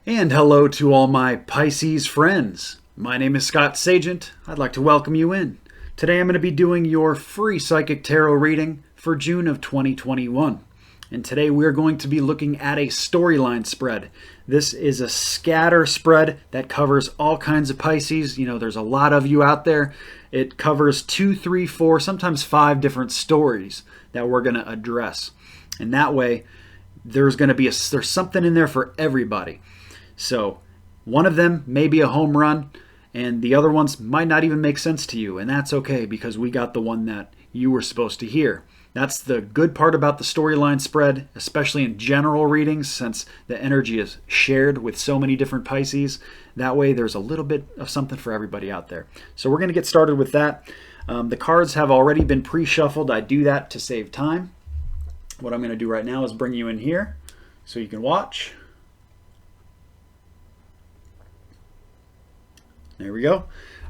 And hello to all my Pisces friends. My name is Scott Sagent. I'd like to welcome you in. Today I'm going to be doing your free psychic tarot reading for June of 2021. And today we're going to be looking at a storyline spread. This is a scatter spread that covers all kinds of Pisces. You know, there's a lot of you out there. It covers 2, 3, 4, sometimes 5 different stories that we're going to address. And that way, there's something in there for everybody. So one of them may be a home run, and the other ones might not even make sense to you, and that's okay because we got the one that you were supposed to hear. That's the good part about the storyline spread, especially in general readings, since the energy is shared with so many different Pisces. That way there's a little bit of something for everybody out there. So we're going to get started with that. The cards have already been pre-shuffled. I do that to save time. What I'm going to do right now is bring you in here so you can watch. There we go.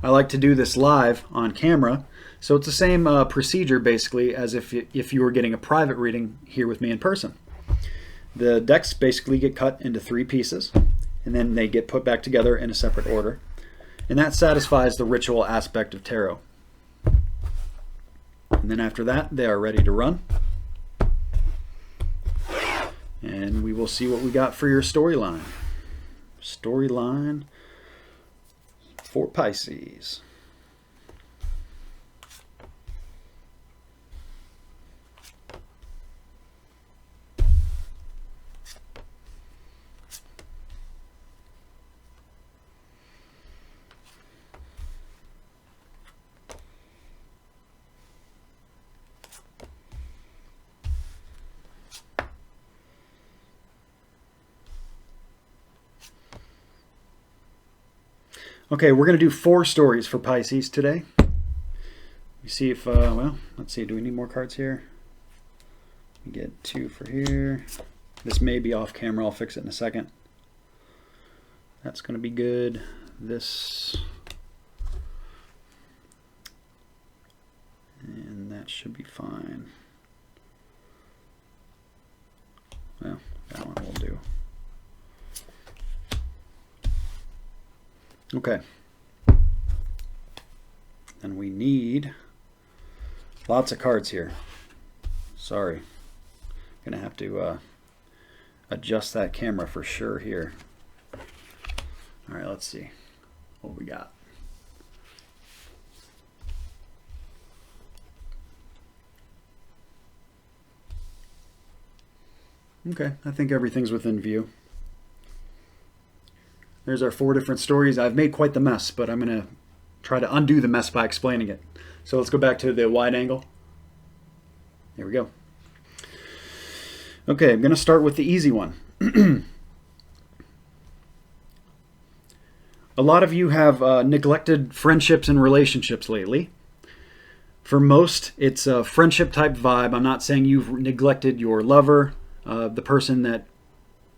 I like to do this live on camera, so it's the same procedure basically as if you were getting a private reading here with me in person. The decks basically get cut into 3 pieces, and then they get put back together in a separate order, and that satisfies the ritual aspect of tarot. And then after that, they are ready to run, and we will see what we got for your storyline. Storyline for Pisces. Okay, we're going to do 4 stories for Pisces today. You see if, well, let's see, do we need more cards here? We get 2 for here. This may be off camera, I'll fix it in a second. That's going to be good. This, and that should be fine. Well, that one will do. Okay, and we need lots of cards here. Sorry, gonna have to adjust that camera for sure here. All right, let's see what we got. Okay, I think everything's within view. There's our 4 different stories. I've made quite the mess, but I'm going to try to undo the mess by explaining it. So let's go back to the wide angle. There we go. Okay, I'm going to start with the easy one. A lot of you have neglected friendships and relationships lately. For most, it's a friendship type vibe. I'm not saying you've neglected your lover, the person that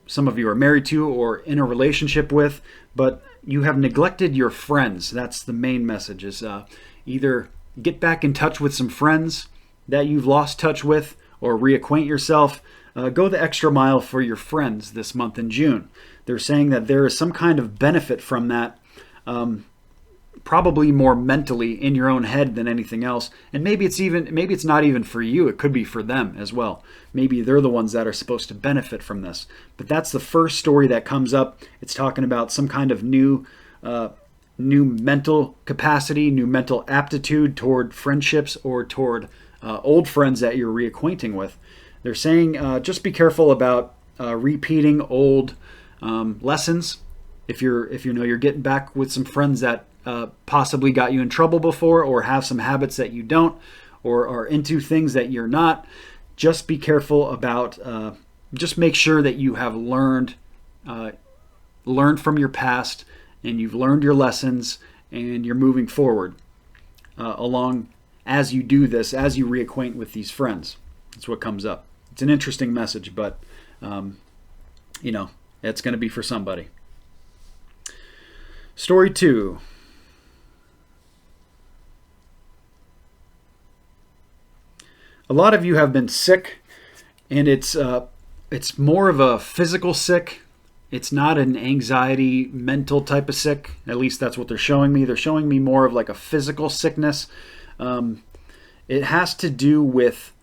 some of you are married to or in a relationship with, but you have neglected your friends. That's the main message, is either get back in touch with some friends that you've lost touch with or reacquaint yourself. Go the extra mile for your friends this month in June. They're saying that there is some kind of benefit from that, probably more mentally in your own head than anything else. And maybe it's not even for you. It could be for them as well. Maybe they're the ones that are supposed to benefit from this. But that's the first story that comes up. It's talking about some kind of new mental capacity, new mental aptitude toward friendships or toward old friends that you're reacquainting with. They're saying just be careful about repeating old lessons. If you're getting back with some friends that possibly got you in trouble before, or have some habits that you don't, or are into things that you're not, just be careful about, just make sure that you have learned from your past, and you've learned your lessons, and you're moving forward along as you do this, as you reacquaint with these friends. That's what comes up. It's an interesting message, but you know, it's going to be for somebody. Story 2. A lot of you have been sick, and it's more of a physical sick it's not an anxiety, mental type of sick. At least that's what they're showing me. They're showing me more of like a physical sickness. It has to do with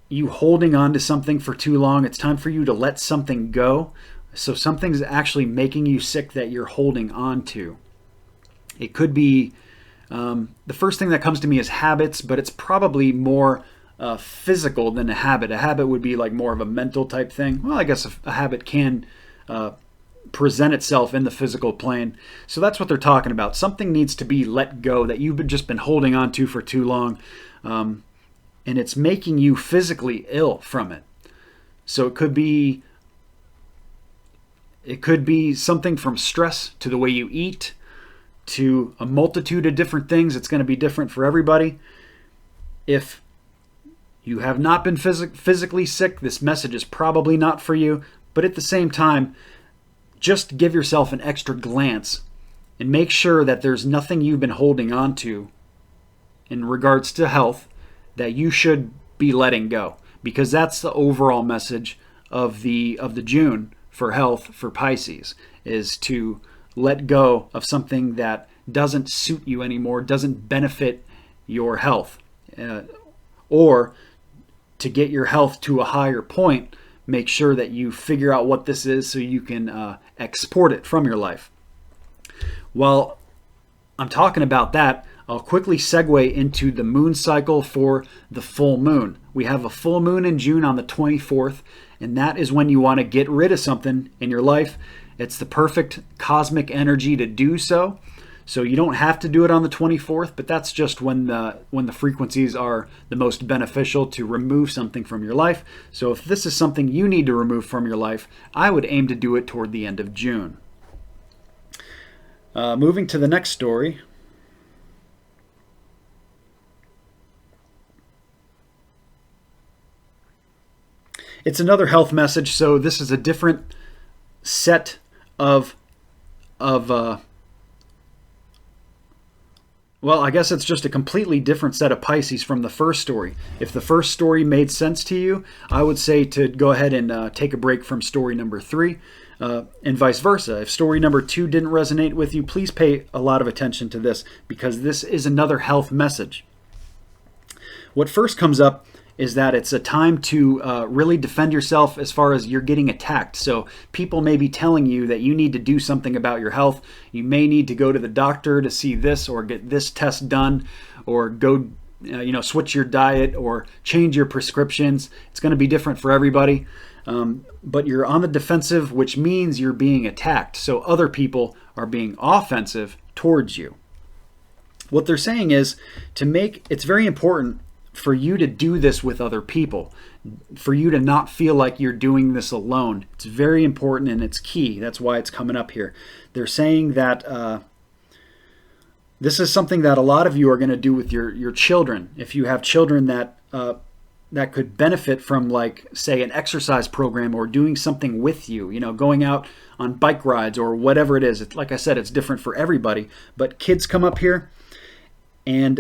you holding on to something for too long. It's time for you to let something go. So something's actually making you sick that you're holding on to. It could be, the first thing that comes to me is habits, but it's probably more physical than a habit. A habit would be like more of a mental type thing. Well, I guess a habit can present itself in the physical plane. So that's what they're talking about. Something needs to be let go that you've just been holding on to for too long. And it's making you physically ill from it. So it could be something from stress to the way you eat to a multitude of different things. It's going to be different for everybody. If you have not been physically sick, this message is probably not for you. But at the same time, just give yourself an extra glance and make sure that there's nothing you've been holding on to in regards to health that you should be letting go, because that's the overall message of the June for health for Pisces, is to let go of something that doesn't suit you anymore, doesn't benefit your health, or to get your health to a higher point, make sure that you figure out what this is so you can export it from your life. While I'm talking about that, I'll quickly segue into the moon cycle for the full moon. We have a full moon in June on the 24th, and that is when you want to get rid of something in your life. It's the perfect cosmic energy to do so. So you don't have to do it on the 24th, but that's just when the frequencies are the most beneficial to remove something from your life. So if this is something you need to remove from your life, I would aim to do it toward the end of June. Moving to the next story. It's another health message, so this is a different set of well, I guess it's just a completely different set of Pisces from the first story. If the first story made sense to you, I would say to go ahead and take a break from story number 3, and vice versa. If story number 2 didn't resonate with you, please pay a lot of attention to this, because this is another health message. What first comes up is that it's a time to really defend yourself as far as you're getting attacked. So people may be telling you that you need to do something about your health. You may need to go to the doctor to see this, or get this test done, or go switch your diet, or change your prescriptions. It's going to be different for everybody. But you're on the defensive, which means you're being attacked. So other people are being offensive towards you. What they're saying is it's very important for you to do this with other people, for you to not feel like you're doing this alone. It's very important, and it's key. That's why it's coming up here. They're saying that this is something that a lot of you are going to do with your children. If you have children that could benefit from, like, say, an exercise program, or doing something with you, going out on bike rides or whatever it is. Like I said, it's different for everybody. But kids come up here and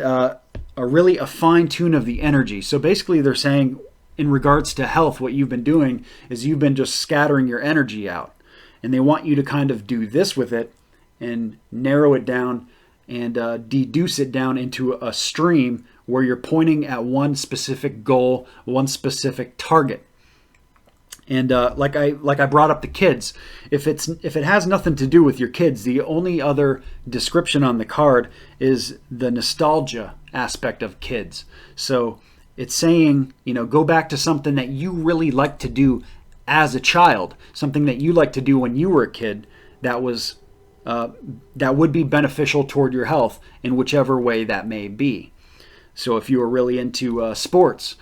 are really a fine tune of the energy. So basically they're saying, in regards to health, what you've been doing is you've been just scattering your energy out. And they want you to kind of do this with it and narrow it down and deduce it down into a stream where you're pointing at one specific goal, one specific target. And like I brought up the kids, if it has nothing to do with your kids, the only other description on the card is the nostalgia aspect of kids. So it's saying, go back to something that you really liked to do as a child, something that you liked to do when you were a kid that would be beneficial toward your health in whichever way that may be. So if you were really into sports,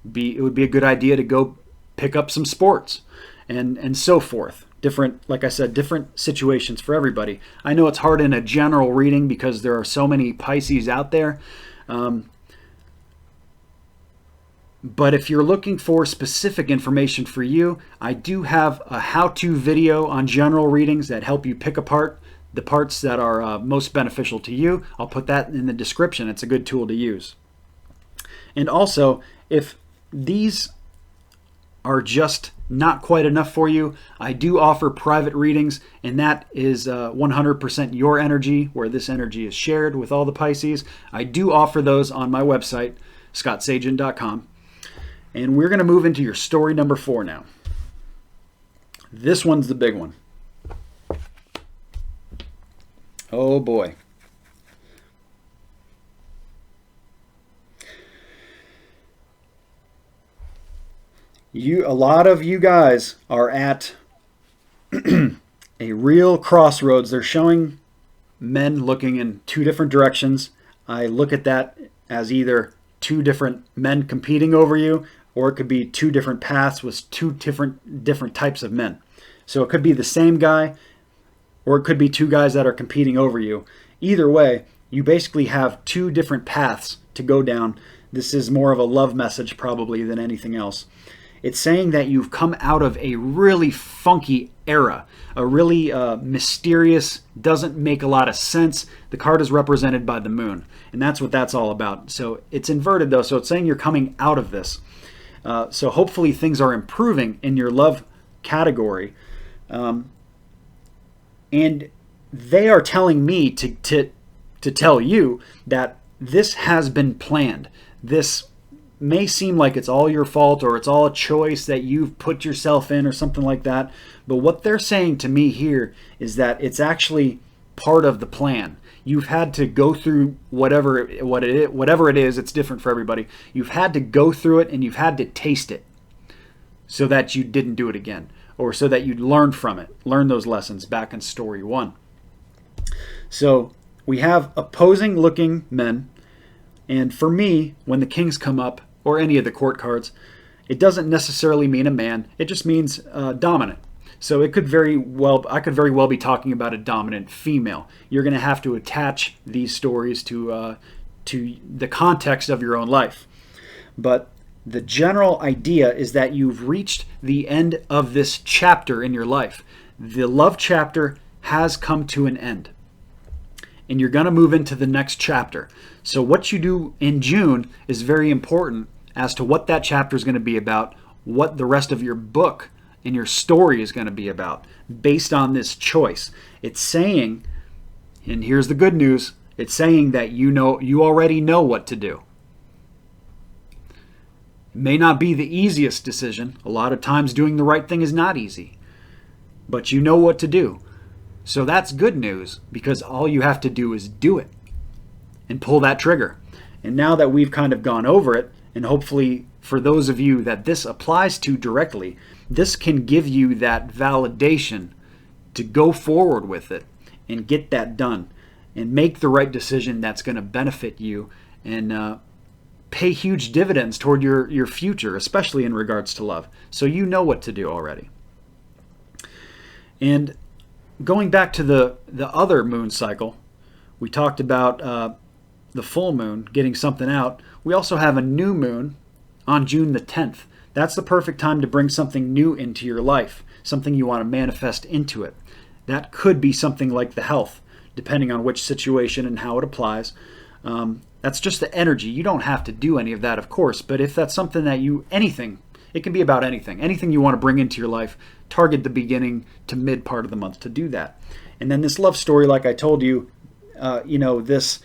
it would be a good idea to go pick up some sports and so forth. Different, like I said, different situations for everybody. I know it's hard in a general reading because there are so many Pisces out there. But if you're looking for specific information for you, I do have a how-to video on general readings that help you pick apart the parts that are most beneficial to you. I'll put that in the description. It's a good tool to use. And also, if these are just not quite enough for you, I do offer private readings, and that is 100% your energy, where this energy is shared with all the Pisces. I do offer those on my website, scottsagent.com. And we're going to move into your story number 4 now. This one's the big one. Oh boy. A lot of you guys are at a real crossroads. They're showing men looking in 2 different directions. I look at that as either 2 different men competing over you, or it could be 2 different paths with 2 different types of men. So it could be the same guy, or it could be 2 guys that are competing over you. Either way, you basically have 2 different paths to go down. This is more of a love message probably than anything else. It's saying that you've come out of a really funky era, a really mysterious, doesn't make a lot of sense. The card is represented by the moon, and that's what that's all about. So it's inverted though, so it's saying you're coming out of this. So hopefully things are improving in your love category. And they are telling me to tell you that this has been planned. This may seem like it's all your fault, or it's all a choice that you've put yourself in, or something like that. But what they're saying to me here is that it's actually part of the plan. You've had to go through whatever it is. It's different for everybody. You've had to go through it, and you've had to taste it so that you didn't do it again, or so that you'd learn from it, learn those lessons back in story 1. So we have opposing looking men. And for me, when the kings come up, or any of the court cards, it doesn't necessarily mean a man. It just means dominant. So I could very well be talking about a dominant female. You're going to have to attach these stories to the context of your own life. But the general idea is that you've reached the end of this chapter in your life. The love chapter has come to an end, and you're going to move into the next chapter. So what you do in June is very important as to what that chapter is going to be about, what the rest of your book and your story is going to be about, based on this choice. It's saying, and here's the good news, it's saying that you already know what to do. It may not be the easiest decision. A lot of times doing the right thing is not easy, but you know what to do. So that's good news, because all you have to do is do it and pull that trigger. And now that we've kind of gone over it, and hopefully for those of you that this applies to directly, this can give you that validation to go forward with it and get that done and make the right decision that's going to benefit you and pay huge dividends toward your future, especially in regards to love. So you know what to do already. And going back to the other moon cycle, we talked about the full moon, getting something out. We also have a new moon on June the 10th. That's the perfect time to bring something new into your life, something you want to manifest into it. That could be something like the health, depending on which situation and how it applies. That's just the energy. You don't have to do any of that, of course, but if that's something that anything, it can be about anything you want to bring into your life, target the beginning to mid part of the month to do that. And then this love story, like I told you, this,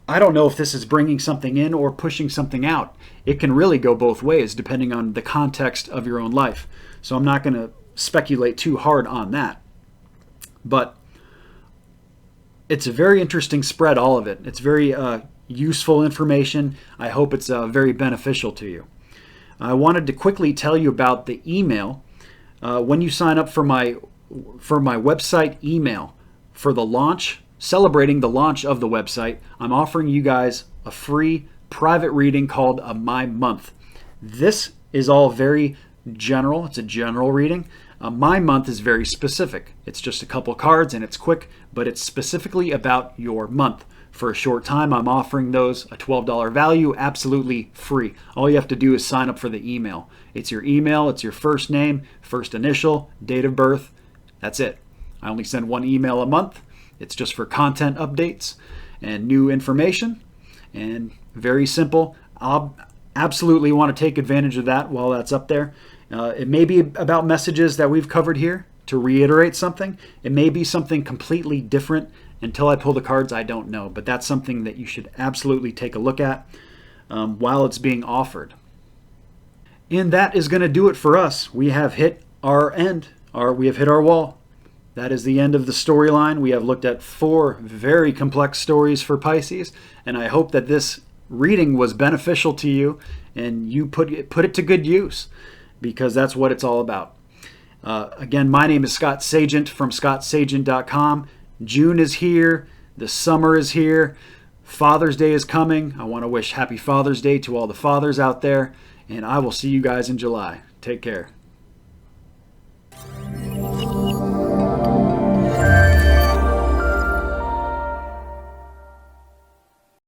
I don't know if this is bringing something in or pushing something out. It can really go both ways depending on the context of your own life. So I'm not going to speculate too hard on that. But it's a very interesting spread, all of it. It's very useful information. I hope it's very beneficial to you. I wanted to quickly tell you about the email. When you sign up for my website email for the launch, celebrating the launch of the website, I'm offering you guys a free private reading called My Month. This is all very general. It's a general reading. My Month is very specific. It's just a couple cards and it's quick, but it's specifically about your month. For a short time, I'm offering those a $12 value, absolutely free. All you have to do is sign up for the email. It's your email, it's your first name, first initial, date of birth. That's it. I only send one email a month. It's just for content updates and new information, and very simple. absolutely want to take advantage of that while that's up there. It may be about messages that we've covered here. To reiterate something, it may be something completely different. Until I pull the cards, I don't know. But that's something that you should absolutely take a look at while it's being offered. And that is going to do it for us. We have hit our end. We have hit our wall. That is the end of the storyline. We have looked at 4 very complex stories for Pisces, and I hope that this reading was beneficial to you and you put it to good use, because that's what it's all about. Again, my name is Scott Sagent from scottsagent.com. June is here. The summer is here. Father's Day is coming. I want to wish Happy Father's Day to all the fathers out there, and I will see you guys in July. Take care.